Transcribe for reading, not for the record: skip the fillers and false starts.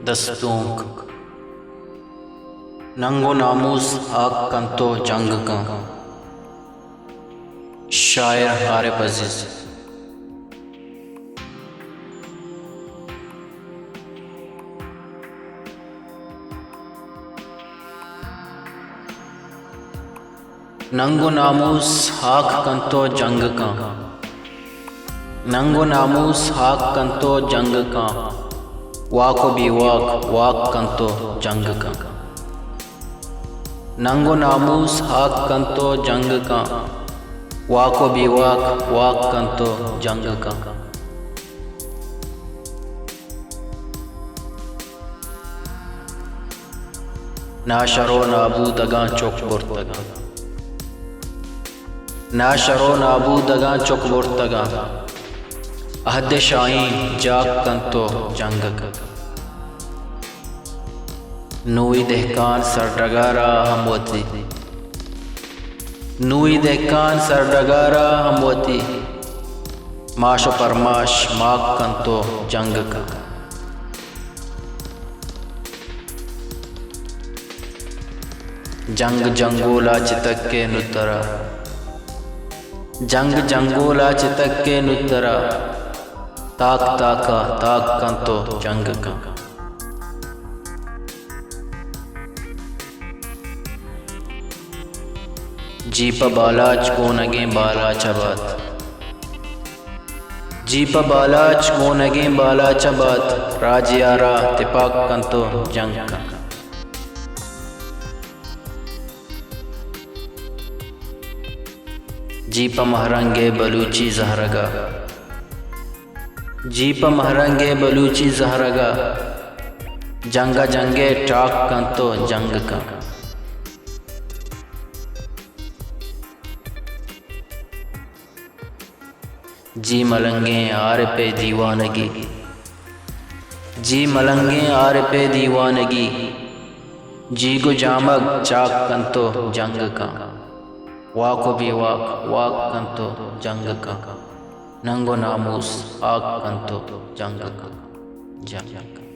दस्तूक नंगो नामूस आग कंतो जंग का शायर हारिफ अजीज। नंगो नामूस हाक कंतो जंग का, नंगो नामूस हाक कंतो जंग का, वाको भी वाक कंतो जंग का। नंगो नामूस हाक कंतो जंग का, वाको भी वाक कंतो जंग का। ना शरो नाबूदगा चौक बुर्तगा, ना शरो नाबूदगा चौक बुर्तगा, अहद शाहीन जाग कंतो जंग का। नूई दहकान सरडगारा हमवती, नूई दहकान सरडगारा हमवती, माशो परमाश माक कंतो जंग का। जंग जंगोला चितक के नुतरा, जंग जंगोला चितक के नुतरा, ताक कंतो जंग का। जीप बालाच को नगे बाला चबात, जीप बालाच को नगे बाला चबात, राजियारा तिपाक कंतो जंग का। जीप महरंगे बलूची जहरगा, जीप महरंगे बलूची जहरगा, जंगा जंगे टाक कंतो जंग का। जी मलंगे आर पे दीवानगी, जी मलंगे आर पे दीवानगी, जी को जामग चाक कंतो जंग का। वाको भी वाक कंतो जंग का, नंगो नामूस आग कंतो जंग का।